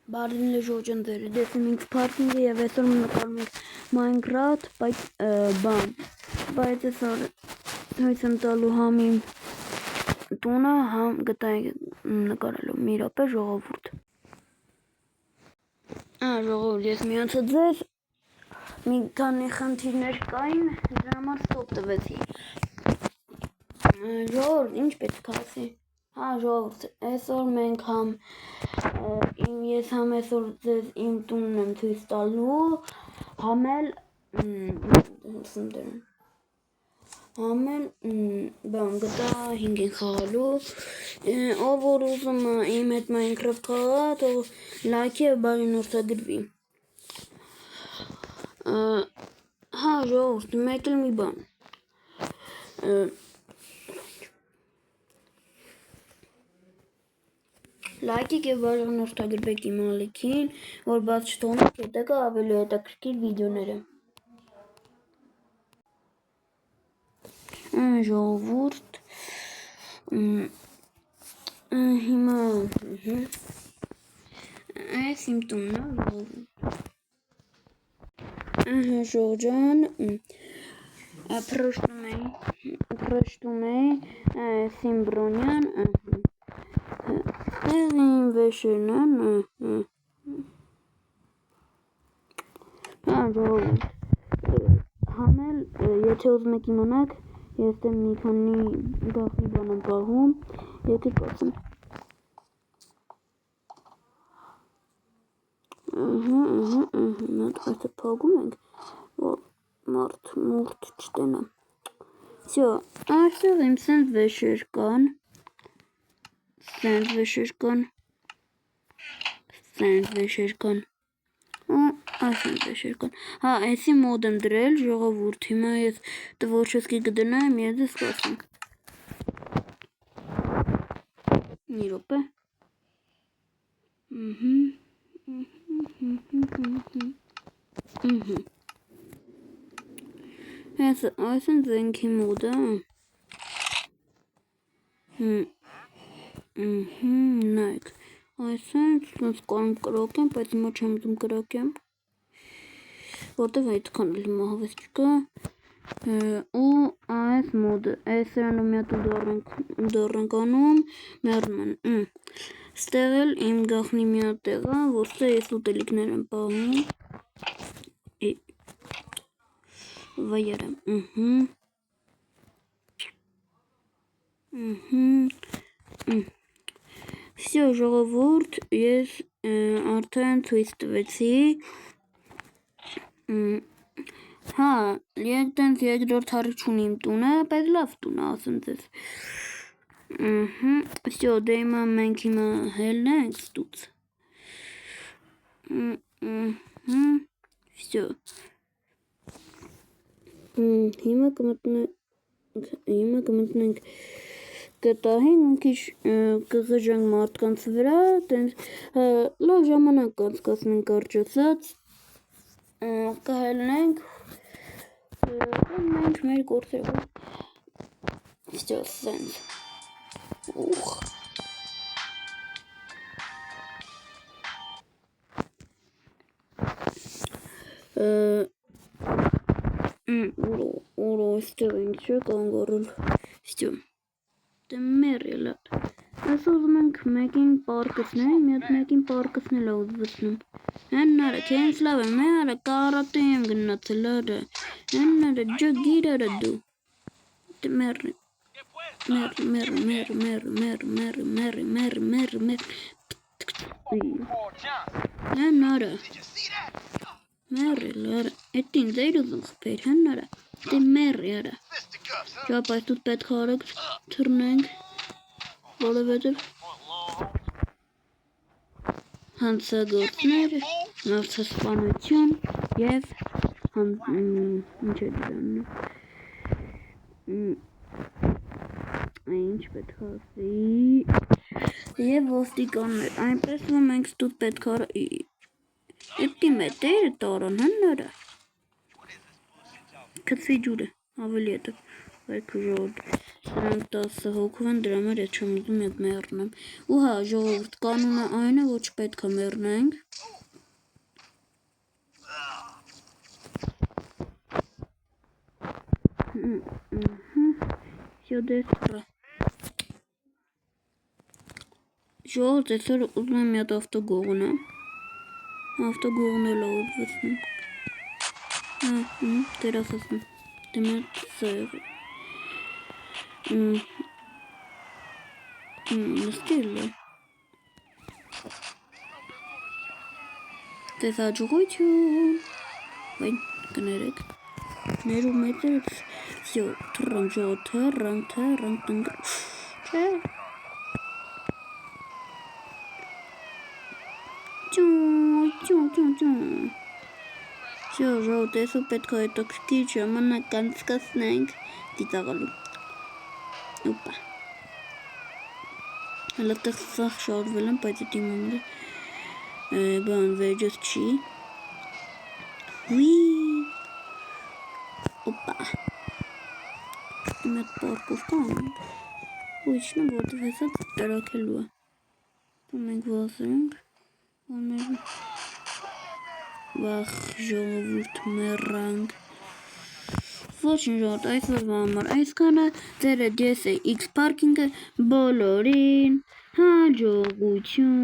Բարին ժողջանտերը, դեսում ինք պարքինգը և այսօր նկարում ենք Minecraft, բայց այսօր հույս եմ տալու համ իմ տունը, համ գտա նկարելու մի րոպե ժողովուրդ։ Ժողովուրդ, ես միացա ձեզ, մի քանի խնդիրներ կային, դրա համար ստոպ տվեցի։ Ժողովուրդ, ինչ պետք է ասի։ Ժողովուրդ, այսօր մենք ես համ այսօր ձեզ իմ տունն եմ ցույց տալու, համ էլ բան գտա 5-ին խաղալու, ով որ ուզում է իմ հետ Minecraft խաղա, թող լայքի և բարին որդագրվի։ Ժողովուրդ, մեկ էլ մի բան։ Լայքեք և բարին որդագրվեք իմ ալիքին, որ բաց չթողնեք հետագա ավելի հետաքրքիր վիդեոները։ Ժողովուրդ, հիմա այս իմ տունն է, ժողջան, փրշտում էի Սիմբրոնյան, ստեղ իմ վեշերն են, ժողովուրդ, համ էլ, եթե ուզում եք իմանաք, ես դեմ մի քանի գաղտնի բան եմ պահում, եկեք ասեմ։ Մենք այստեղ փակում ենք, որ մարդ չտենա։ Всё, այստեղ իմ սենդվեշեր կան, այսի մոդ եմ դրել, ժողովուրդ, հիմա ես տվորջեսկի կդնայեմ և ձեզ կասեմ։ Մի րոպե։ Այս են զենքի մոդը։ Նայք, այս են կարում կրակեմ, բայց հիմա չեմ ուզում կրակեմ, որտև այդքան էլ հիմա հավես չկա, ու այս մոդը, այս սրանը մի հատ դոր ենք անում, մեռնում են, ստեղ էլ իմ գաղտնի մի հատ տեղ է, որտեղ ես ուտելիքներ եմ պահում, վայրը, Всё, ժողովուրդ, ես արդեն ցույց տվեցի, տենց երկրորդ հարի չունի իմ տունը, բայց լավ տուն է, ասեմ ձեզ։ Всё, դե հիմա մենք հելնենք ստուց։ Всё։ Հիմա կմտնենք կտահենք, մի քիչ կղժենք մարդկանց վրա, տենց լավ ժամանակ կանցկացնենք կարճ ասած, կհելնենք, մենք մեր գործերը, всё, սենց, ուր այստեղ ենք չէ կանգարել, всё, դե մեր ելատ, այս ուզում ենք մեկին պարկսնել, մի հատ մեկին պարկսնել է ուզվեցնում, հեննարը, կենց լավ է, մերը կարատի եմ գնացել արը, հեննարը ջգիր արը դու, դե մերը, հեննարը, մերը, էդ ինձ էիր ուզում խպեր, հեննարը, դե մերը արա, ճապ այս տուտ պետք արեք թրնենք, որովհետև հանցագործներ, մարդասպանություն և ինչ պետք ասի և ոստիկաններ, այնպես որ մենք ստուտ պետք էդի մետերը տարան հննարը, կծվի ջուրը, ավելի հետը, Վայքը ժողովուրդ, սրանք 10 հոգով են, դրա համար ես չեմ ուզում ետ մեռնեմ։ Ու հա, ժողովուրդ, կանոնը այն է, որ չպետք է մեռնենք։ Всё, դեսպրա։ Ժողովուրդ, այսօր ուզում եմ մի հատ ավտոգողնեմ։ Ավտոգողնել ուզում եմ։ Դեր ասասն։ Դեմետ սեղ։ Նստել է։ Դες աջողություն։ Վայն, կներեք։ Ներու մեծերս։ Всё, թռանք ժողովուրդ, թռանք տնգր։ Չէ։ Ճուն։ Всё, ժողովուրդ, այսօր պետք է հետաքրքիր ժամանակ անցկացնենք ծիծաղալու։ Օպա։ Հələ տեղ սաղ շարվել եմ, բայց այդ իմ ամենը բան վեջս չի։ Վի։ Օպա։ Իմ այդ պարկով կանենք։ Ու իչնեմ, որտև հեսա տրակելու է։ Մենք վազենք։ Վախ ժողովուրդ մեռանք։ Ոչինչ ժողովուրդ, այսօրվա համար այսքանը, ձեր հետ ես է X Parking-ը, բոլորին հաջողություն։